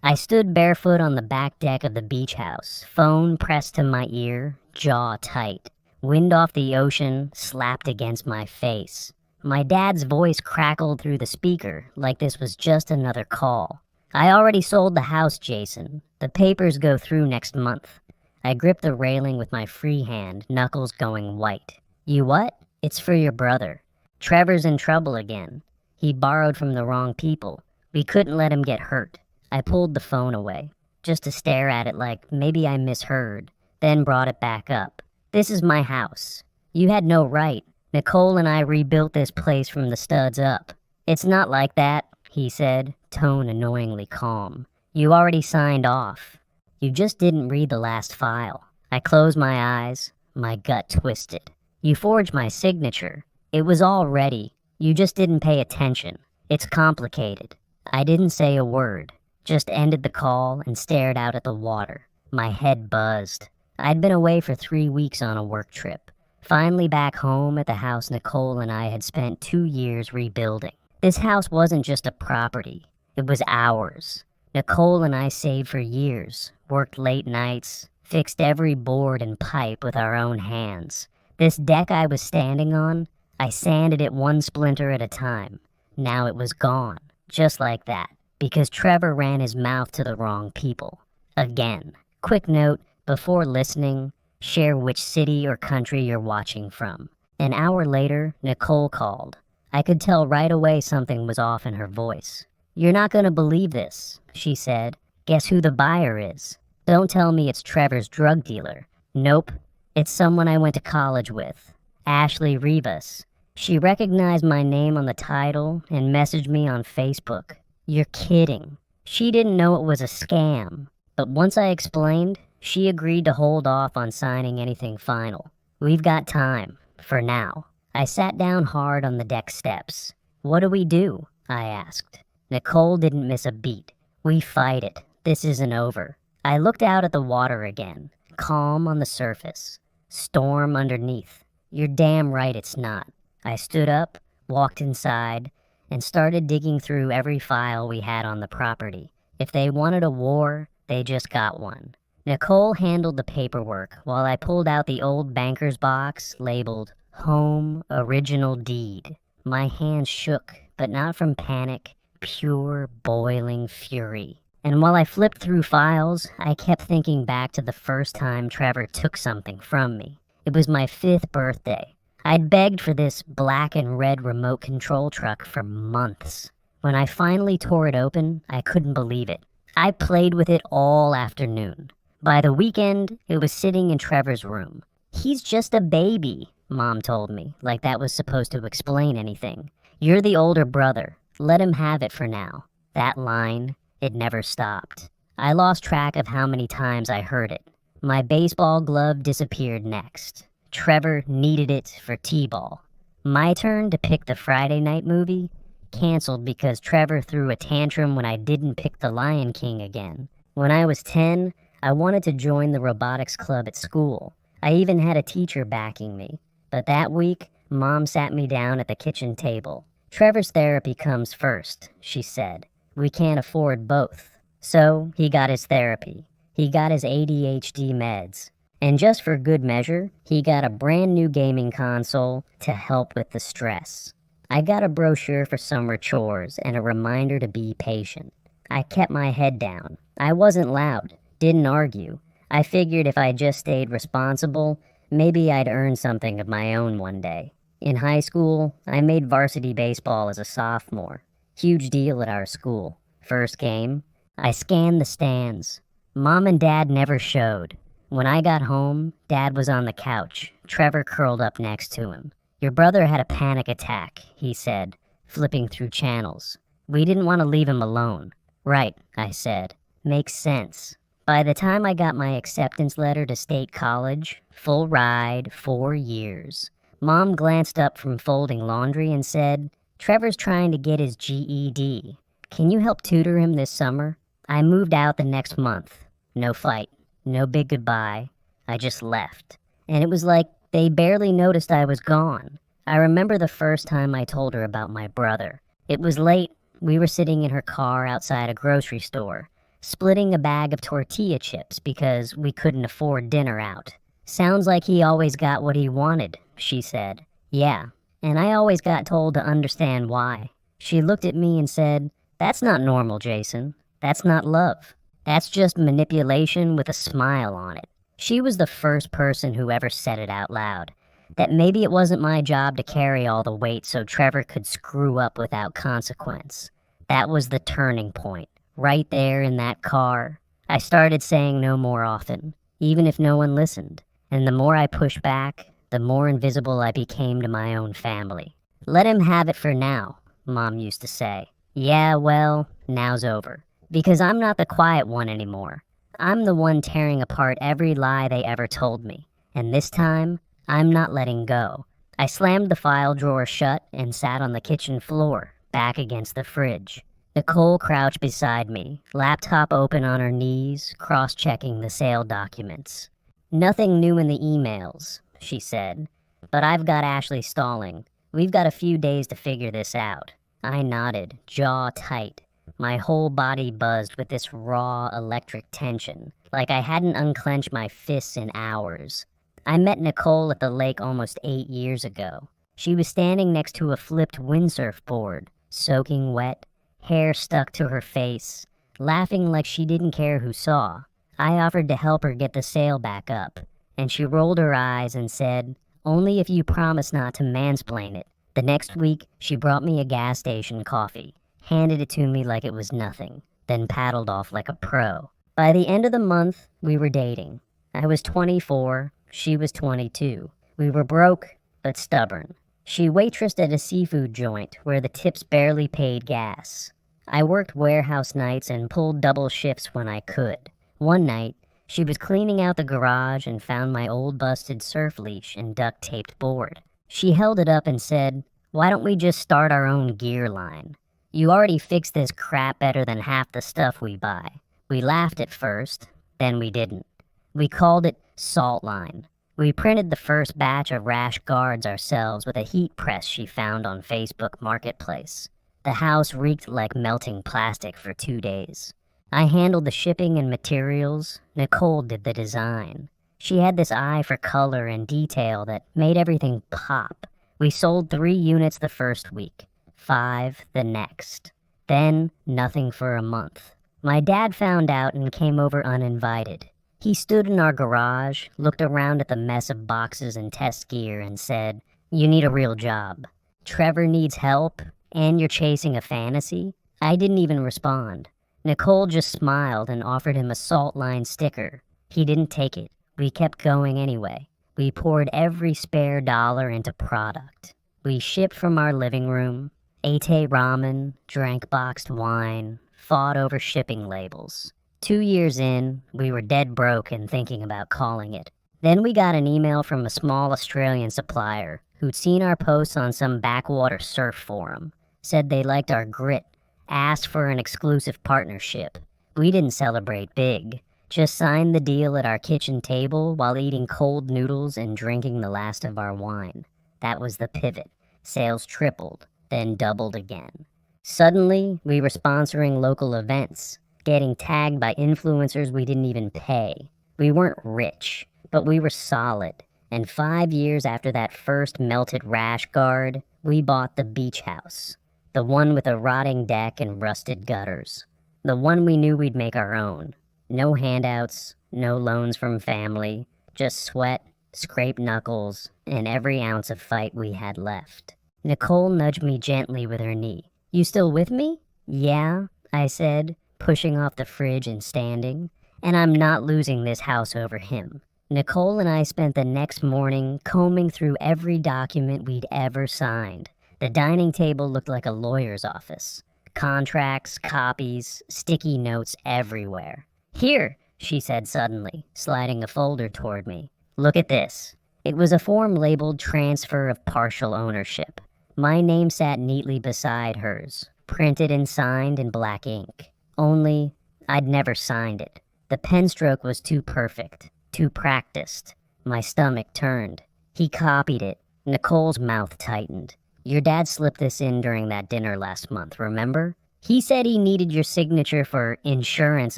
I stood barefoot on the back deck of the beach house, phone pressed to my ear, jaw tight. Wind off the ocean slapped against my face. My dad's voice crackled through the speaker like this was just another call. I already sold the house, Jason. The papers go through next month. I gripped the railing with my free hand, knuckles going white. You what? It's for your brother. Trevor's in trouble again. He borrowed from the wrong people. We couldn't let him get hurt. I pulled the phone away, just to stare at it like maybe I misheard, then brought it back up. This is my house. You had no right. Nicole and I rebuilt this place from the studs up. It's not like that, he said, tone annoyingly calm. You already signed off. You just didn't read the last file. I closed my eyes, my gut twisted. You forged my signature. It was all ready. You just didn't pay attention. It's complicated. I didn't say a word. Just ended the call and stared out at the water. My head buzzed. I'd been away for 3 weeks on a work trip. Finally back home at the house Nicole and I had spent 2 years rebuilding. This house wasn't just a property. It was ours. Nicole and I saved for years, worked late nights, fixed every board and pipe with our own hands. This deck I was standing on, I sanded it one splinter at a time. Now it was gone, just like that. Because Trevor ran his mouth to the wrong people. Again. Quick note, before listening, share which city or country you're watching from. An hour later, Nicole called. I could tell right away something was off in her voice. You're not gonna believe this, she said. Guess who the buyer is? Don't tell me it's Trevor's drug dealer. Nope. It's someone I went to college with. Ashley Rivas. She recognized my name on the title and messaged me on Facebook. You're kidding. She didn't know it was a scam. But once I explained, she agreed to hold off on signing anything final. We've got time, for now. I sat down hard on the deck steps. What do we do? I asked. Nicole didn't miss a beat. We fight it. This isn't over. I looked out at the water again. Calm on the surface. Storm underneath. You're damn right it's not. I stood up, walked inside, and started digging through every file we had on the property. If they wanted a war, they just got one. Nicole handled the paperwork while I pulled out the old banker's box labeled Home Original Deed. My hands shook, but not from panic, pure boiling fury. And while I flipped through files, I kept thinking back to the first time Trevor took something from me. It was my 5th birthday. I'd begged for this black and red remote control truck for months. When I finally tore it open, I couldn't believe it. I played with it all afternoon. By the weekend, it was sitting in Trevor's room. He's just a baby, Mom told me, like that was supposed to explain anything. You're the older brother. Let him have it for now. That line, it never stopped. I lost track of how many times I heard it. My baseball glove disappeared next. Trevor needed it for T-ball. My turn to pick the Friday night movie? Canceled because Trevor threw a tantrum when I didn't pick The Lion King again. When I was 10, I wanted to join the robotics club at school. I even had a teacher backing me. But that week, Mom sat me down at the kitchen table. Trevor's therapy comes first, she said. We can't afford both. So he got his therapy. He got his ADHD meds. And just for good measure, he got a brand new gaming console to help with the stress. I got a brochure for summer chores and a reminder to be patient. I kept my head down. I wasn't loud, didn't argue. I figured if I just stayed responsible, maybe I'd earn something of my own one day. In high school, I made varsity baseball as a sophomore. Huge deal at our school. First game, I scanned the stands. Mom and Dad never showed. When I got home, Dad was on the couch, Trevor curled up next to him. Your brother had a panic attack, he said, flipping through channels. We didn't want to leave him alone. Right, I said. Makes sense. By the time I got my acceptance letter to state college, full ride, 4 years. Mom glanced up from folding laundry and said, Trevor's trying to get his GED. Can you help tutor him this summer? I moved out the next month. No fight. No big goodbye. I just left. And it was like they barely noticed I was gone. I remember the first time I told her about my brother. It was late. We were sitting in her car outside a grocery store. Splitting a bag of tortilla chips because we couldn't afford dinner out. Sounds like he always got what he wanted, she said. Yeah, and I always got told to understand why. She looked at me and said, "That's not normal, Jason. That's not love. That's just manipulation with a smile on it." She was the first person who ever said it out loud. That maybe it wasn't my job to carry all the weight so Trevor could screw up without consequence. That was the turning point. Right there in that car. I started saying no more often, even if no one listened. And the more I pushed back, the more invisible I became to my own family. "Let him have it for now," Mom used to say. Yeah, well, now's over. Because I'm not the quiet one anymore. I'm the one tearing apart every lie they ever told me. And this time, I'm not letting go. I slammed the file drawer shut and sat on the kitchen floor, back against the fridge. Nicole crouched beside me, laptop open on her knees, cross-checking the sale documents. "Nothing new in the emails," she said. "But I've got Ashley stalling. We've got a few days to figure this out." I nodded, jaw tight. My whole body buzzed with this raw electric tension, like I hadn't unclenched my fists in hours. I met Nicole at the lake almost 8 years ago. She was standing next to a flipped windsurf board, soaking wet, hair stuck to her face, laughing like she didn't care who saw. I offered to help her get the sail back up, and she rolled her eyes and said, "Only if you promise not to mansplain it." The next week, she brought me a gas station coffee, handed it to me like it was nothing, then paddled off like a pro. By the end of the month, we were dating. I was 24, she was 22. We were broke, but stubborn. She waitressed at a seafood joint where the tips barely paid gas. I worked warehouse nights and pulled double shifts when I could. One night, she was cleaning out the garage and found my old busted surf leash and duct-taped board. She held it up and said, "Why don't we just start our own gear line? You already fixed this crap better than half the stuff we buy." We laughed at first, then we didn't. We called it Salt Line. We printed the first batch of rash guards ourselves with a heat press she found on Facebook Marketplace. The house reeked like melting plastic for 2 days. I handled the shipping and materials. Nicole did the design. She had this eye for color and detail that made everything pop. We sold 3 units the first week, 5 the next. Then, nothing for a month. My dad found out and came over uninvited. He stood in our garage, looked around at the mess of boxes and test gear, and said, "You need a real job. Trevor needs help, and you're chasing a fantasy?" I didn't even respond. Nicole just smiled and offered him a Salt Line sticker. He didn't take it. We kept going anyway. We poured every spare dollar into product. We shipped from our living room, ate ramen, drank boxed wine, fought over shipping labels. 2 years in, we were dead broke and thinking about calling it. Then we got an email from a small Australian supplier who'd seen our posts on some backwater surf forum, said they liked our grit, asked for an exclusive partnership. We didn't celebrate big, just signed the deal at our kitchen table while eating cold noodles and drinking the last of our wine. That was the pivot. Sales tripled, then doubled again. Suddenly, we were sponsoring local events, getting tagged by influencers we didn't even pay. We weren't rich, but we were solid. And 5 years after that first melted rash guard, we bought the beach house. The one with a rotting deck and rusted gutters. The one we knew we'd make our own. No handouts, no loans from family, just sweat, scraped knuckles, and every ounce of fight we had left. Nicole nudged me gently with her knee. "You still with me?" "Yeah," I said, pushing off the fridge and standing. "And I'm not losing this house over him." Nicole and I spent the next morning combing through every document we'd ever signed. The dining table looked like a lawyer's office. Contracts, copies, sticky notes everywhere. "Here," she said suddenly, sliding a folder toward me. "Look at this." It was a form labeled Transfer of Partial Ownership. My name sat neatly beside hers, printed and signed in black ink. Only, I'd never signed it. The pen stroke was too perfect, too practiced. My stomach turned. He copied it. Nicole's mouth tightened. "Your dad slipped this in during that dinner last month, remember? He said he needed your signature for insurance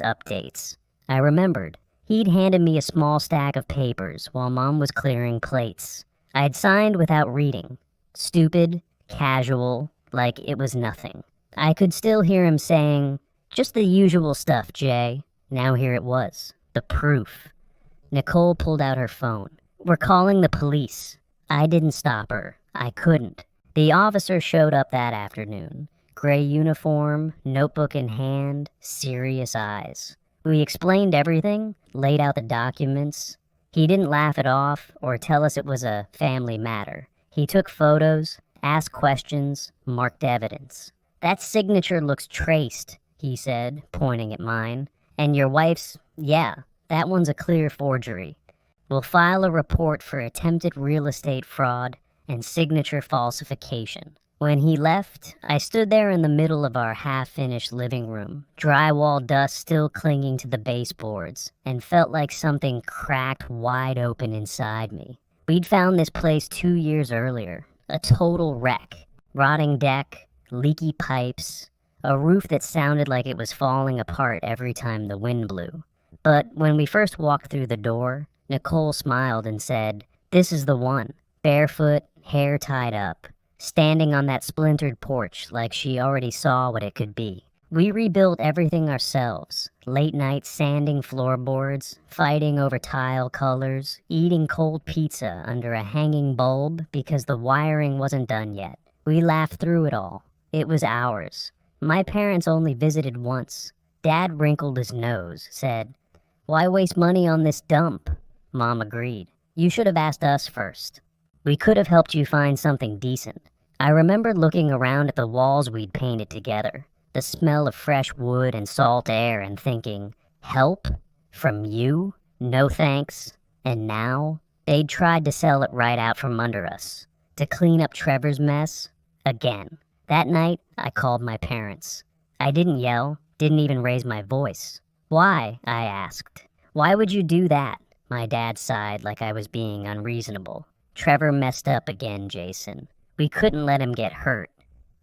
updates. I remembered. He'd handed me a small stack of papers while Mom was clearing plates. I'd signed without reading. Stupid, casual, like it was nothing. I could still hear him saying, "Just the usual stuff, Jay." Now here it was. The proof. Nicole pulled out her phone. "We're calling the police." I didn't stop her. I couldn't. The officer showed up that afternoon. Gray uniform, notebook in hand, serious eyes. We explained everything, laid out the documents. He didn't laugh it off or tell us it was a family matter. He took photos, asked questions, marked evidence. "That signature looks traced," he said, pointing at mine. "And your wife's, yeah, that one's a clear forgery. We'll file a report for attempted real estate fraud and signature falsification." When he left, I stood there in the middle of our half-finished living room, drywall dust still clinging to the baseboards, and felt like something cracked wide open inside me. We'd found this place 2 years earlier, a total wreck. Rotting deck, leaky pipes, a roof that sounded like it was falling apart every time the wind blew. But when we first walked through the door, Nicole smiled and said, "This is the one." Barefoot, hair tied up, standing on that splintered porch like she already saw what it could be. We rebuilt everything ourselves. Late night sanding floorboards, fighting over tile colors, eating cold pizza under a hanging bulb because the wiring wasn't done yet. We laughed through it all. It was ours. My parents only visited once. Dad wrinkled his nose, said, "Why waste money on this dump?" Mom agreed. "You should have asked us first. We could have helped you find something decent." I remember looking around at the walls we'd painted together, the smell of fresh wood and salt air, and thinking, help? From you? No thanks. And now, they'd tried to sell it right out from under us. To clean up Trevor's mess? Again. That night, I called my parents. I didn't yell, didn't even raise my voice. "Why?" I asked. "Why would you do that?" My dad sighed like I was being unreasonable. "Trevor messed up again, Jason. We couldn't let him get hurt.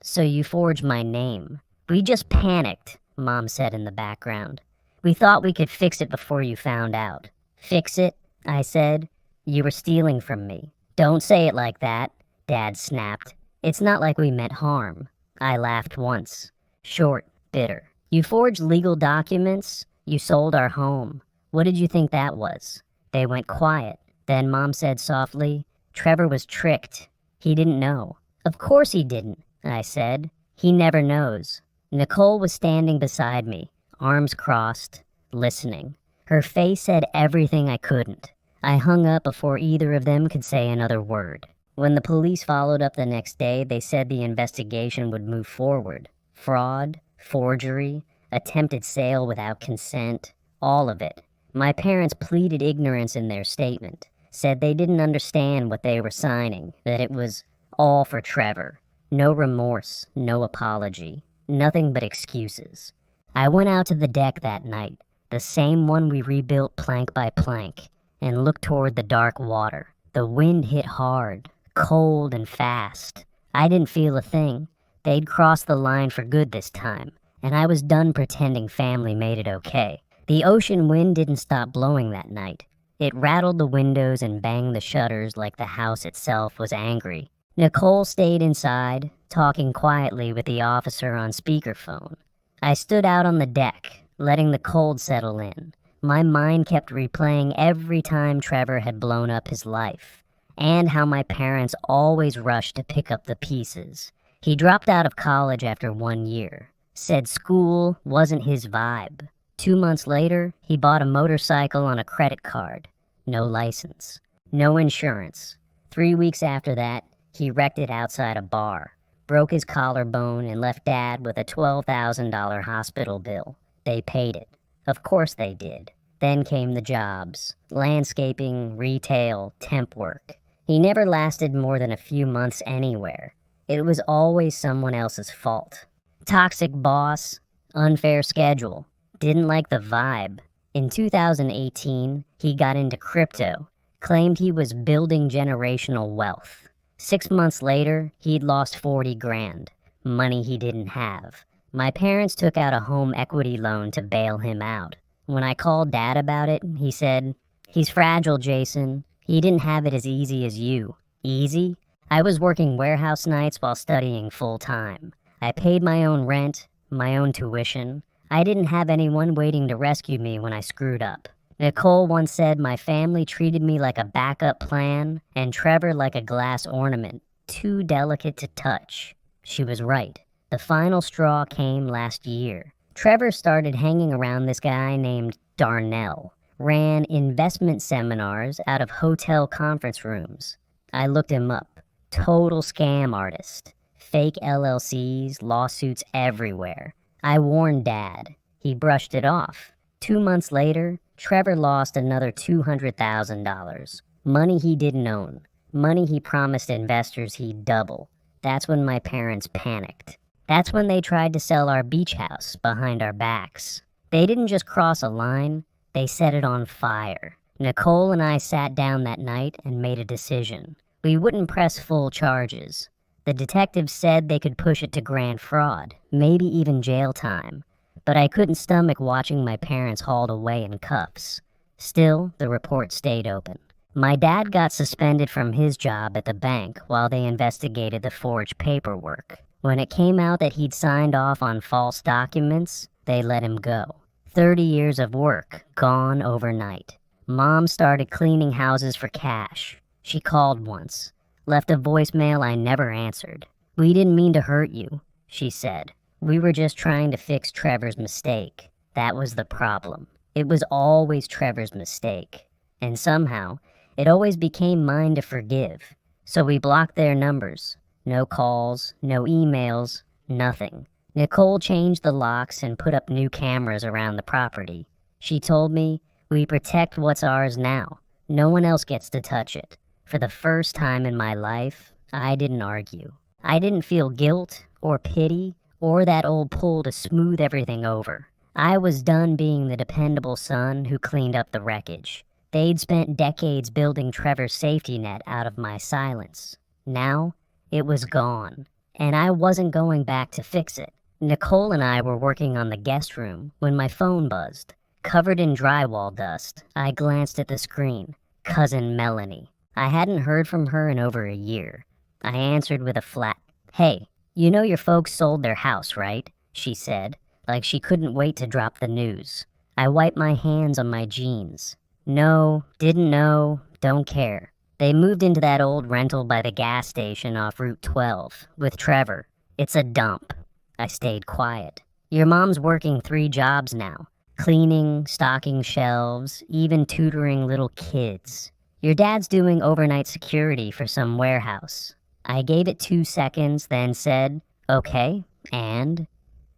So you forged my name." "We just panicked," Mom said in the background. "We thought we could fix it before you found out." "Fix it?" I said. "You were stealing from me." "Don't say it like that," Dad snapped. "It's not like we meant harm." I laughed once. Short, bitter. "You forged legal documents? You sold our home. What did you think that was?" They went quiet. Then Mom said softly, "Trevor was tricked. He didn't know." "Of course he didn't," I said. "He never knows." Nicole was standing beside me, arms crossed, listening. Her face said everything I couldn't. I hung up before either of them could say another word. When the police followed up the next day, they said the investigation would move forward. Fraud, forgery, attempted sale without consent, all of it. My parents pleaded ignorance in their statement, said they didn't understand what they were signing, that it was all for Trevor. No remorse, no apology, nothing but excuses. I went out to the deck that night, the same one we rebuilt plank by plank, and looked toward the dark water. The wind hit hard, cold and fast. I didn't feel a thing. They'd crossed the line for good this time, and I was done pretending family made it okay. The ocean wind didn't stop blowing that night. It rattled the windows and banged the shutters like the house itself was angry. Nicole stayed inside, talking quietly with the officer on speakerphone. I stood out on the deck, letting the cold settle in. My mind kept replaying every time Trevor had blown up his life, and how my parents always rushed to pick up the pieces. He dropped out of college after 1 year, said school wasn't his vibe. 2 months later, he bought a motorcycle on a credit card. No license. No insurance. 3 weeks after that, he wrecked it outside a bar, broke his collarbone, and left Dad with a $12,000 hospital bill. They paid it. Of course they did. Then came the jobs. Landscaping, retail, temp work. He never lasted more than a few months anywhere. It was always someone else's fault. Toxic boss, unfair schedule, didn't like the vibe. In 2018, he got into crypto, claimed he was building generational wealth. 6 months later, he'd lost 40 grand, money he didn't have. My parents took out a home equity loan to bail him out. When I called Dad about it, he said, "He's fragile, Jason. He didn't have it as easy as you." Easy? I was working warehouse nights while studying full time. I paid my own rent, my own tuition. I didn't have anyone waiting to rescue me when I screwed up. Nicole once said my family treated me like a backup plan and Trevor like a glass ornament, too delicate to touch. She was right. The final straw came last year. Trevor started hanging around this guy named Darnell, ran investment seminars out of hotel conference rooms. I looked him up. Total scam artist. Fake LLCs, lawsuits everywhere. I warned Dad. He brushed it off. 2 months later, Trevor lost another $200,000. Money he didn't own. Money he promised investors he'd double. That's when my parents panicked. That's when they tried to sell our beach house behind our backs. They didn't just cross a line, they set it on fire. Nicole and I sat down that night and made a decision. We wouldn't press full charges. The detectives said they could push it to grand fraud, maybe even jail time. But I couldn't stomach watching my parents hauled away in cuffs. Still, the report stayed open. My dad got suspended from his job at the bank while they investigated the forged paperwork. When it came out that he'd signed off on false documents, they let him go. 30 years of work, gone overnight. Mom started cleaning houses for cash. She called once, left a voicemail I never answered. "We didn't mean to hurt you," she said. "We were just trying to fix Trevor's mistake." That was the problem. It was always Trevor's mistake. And somehow, it always became mine to forgive. So we blocked their numbers. No calls, no emails, nothing. Nicole changed the locks and put up new cameras around the property. She told me, "We protect what's ours now. No one else gets to touch it." For the first time in my life, I didn't argue. I didn't feel guilt or pity or that old pull to smooth everything over. I was done being the dependable son who cleaned up the wreckage. They'd spent decades building Trevor's safety net out of my silence. Now, it was gone, and I wasn't going back to fix it. Nicole and I were working on the guest room when my phone buzzed. Covered in drywall dust, I glanced at the screen. Cousin Melanie. I hadn't heard from her in over a year. I answered with a flat, "Hey, you know your folks sold their house, right?" she said, like she couldn't wait to drop the news. I wiped my hands on my jeans. "No, didn't know, don't care. They moved into that old rental by the gas station off Route 12, with Trevor. It's a dump." I stayed quiet. "Your mom's working 3 jobs now. Cleaning, stocking shelves, even tutoring little kids. Your dad's doing overnight security for some warehouse." I gave it 2 seconds, then said, "Okay, and?"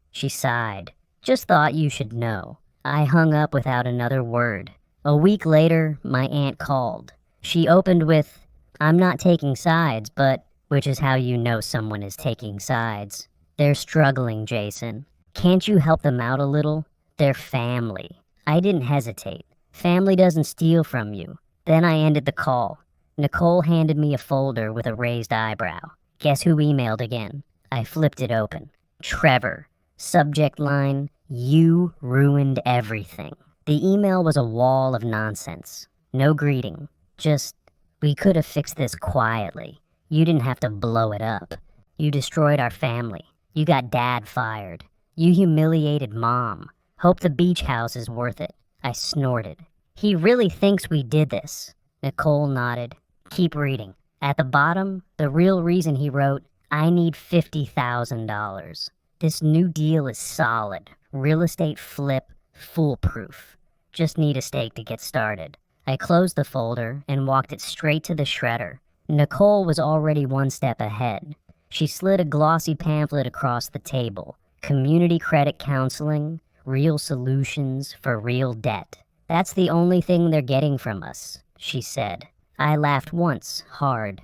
She sighed. "Just thought you should know." I hung up without another word. A week later, my aunt called. She opened with, "I'm not taking sides, but," which is how you know someone is taking sides. "They're struggling, Jason. Can't you help them out a little? They're family." I didn't hesitate. Family doesn't steal from you. Then I ended the call. Nicole handed me a folder with a raised eyebrow. Guess who emailed again? I flipped it open. Trevor. Subject line, "You ruined everything." The email was a wall of nonsense. No greeting. Just, "We could have fixed this quietly. You didn't have to blow it up. You destroyed our family. You got Dad fired. You humiliated Mom. Hope the beach house is worth it." I snorted. "He really thinks we did this." Nicole nodded. "Keep reading." At the bottom, the real reason he wrote, "I need $50,000. This new deal is solid. Real estate flip, foolproof. Just need a stake to get started." I closed the folder and walked it straight to the shredder. Nicole was already 1 step ahead. She slid a glossy pamphlet across the table. Community credit counseling, real solutions for real debt. "That's the only thing they're getting from us," she said. I laughed once, hard.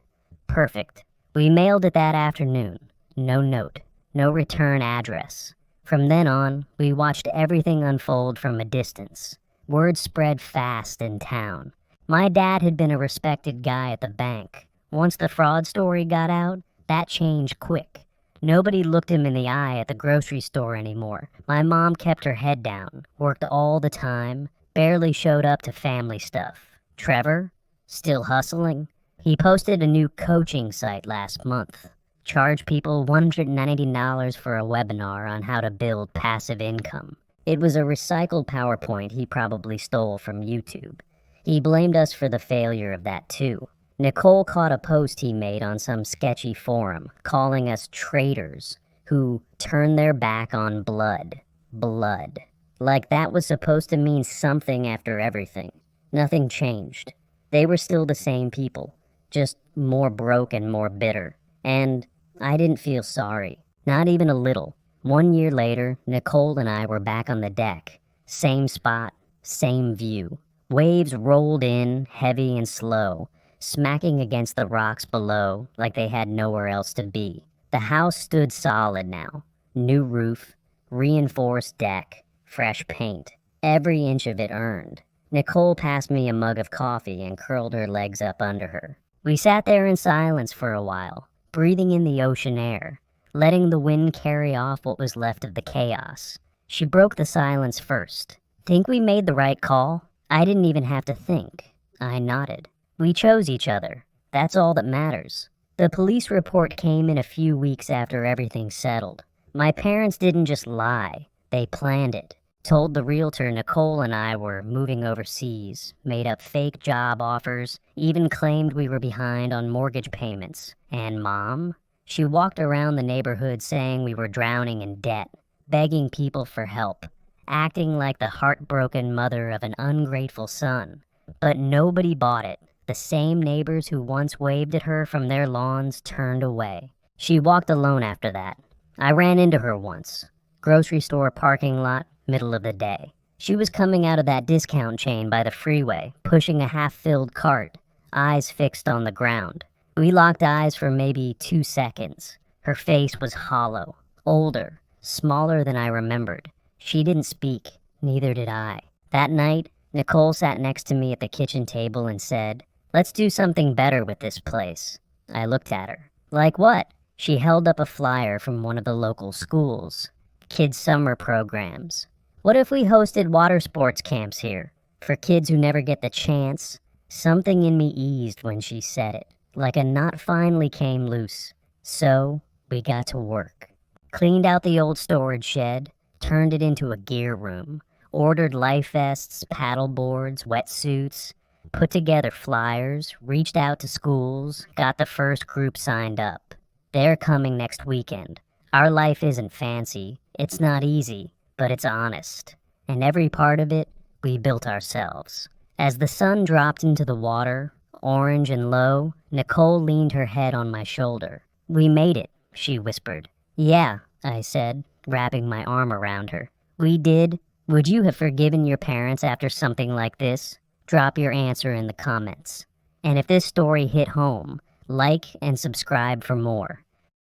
Perfect. We mailed it that afternoon. No note. No return address. From then on, we watched everything unfold from a distance. Word spread fast in town. My dad had been a respected guy at the bank. Once the fraud story got out, that changed quick. Nobody looked him in the eye at the grocery store anymore. My mom kept her head down, worked all the time, barely showed up to family stuff. Trevor? Still hustling? He posted a new coaching site last month. Charged people $190 for a webinar on how to build passive income. It was a recycled PowerPoint he probably stole from YouTube. He blamed us for the failure of that too. Nicole caught a post he made on some sketchy forum, calling us traitors who turned their back on blood. Blood. Like that was supposed to mean something after everything. Nothing changed. They were still the same people, just more broke and more bitter. And I didn't feel sorry. Not even a little. 1 year later, Nicole and I were back on the deck. Same spot, same view. Waves rolled in, heavy and slow, smacking against the rocks below like they had nowhere else to be. The house stood solid now. New roof, reinforced deck, fresh paint. Every inch of it earned. Nicole passed me a mug of coffee and curled her legs up under her. We sat there in silence for a while, breathing in the ocean air, letting the wind carry off what was left of the chaos. She broke the silence first. Think we made the right call? I didn't even have to think. I nodded. We chose each other. That's all that matters. The police report came in a few weeks after everything settled. My parents didn't just lie. They planned it. Told the realtor Nicole and I were moving overseas, made up fake job offers, even claimed we were behind on mortgage payments. And Mom? She walked around the neighborhood saying we were drowning in debt, begging people for help, acting like the heartbroken mother of an ungrateful son. But nobody bought it. The same neighbors who once waved at her from their lawns turned away. She walked alone after that. I ran into her once. Grocery store parking lot, middle of the day. She was coming out of that discount chain by the freeway, pushing a half-filled cart, eyes fixed on the ground. We locked eyes for maybe 2 seconds. Her face was hollow, older, smaller than I remembered. She didn't speak, neither did I. That night, Nicole sat next to me at the kitchen table and said, "Let's do something better with this place." I looked at her. Like what? She held up a flyer from one of the local schools. Kids' summer programs. What if we hosted water sports camps here? For kids who never get the chance? Something in me eased when she said it. Like a knot finally came loose. So, we got to work. Cleaned out the old storage shed, turned it into a gear room, ordered life vests, paddle boards, wetsuits, put together flyers, reached out to schools, got the first group signed up. They're coming next weekend. Our life isn't fancy, it's not easy, but it's honest. And every part of it, we built ourselves. As the sun dropped into the water, orange and low, Nicole leaned her head on my shoulder. "We made it," she whispered. "Yeah," I said, wrapping my arm around her. "We did. Would you have forgiven your parents after something like this? Drop your answer in the comments. And if this story hit home, like and subscribe for more.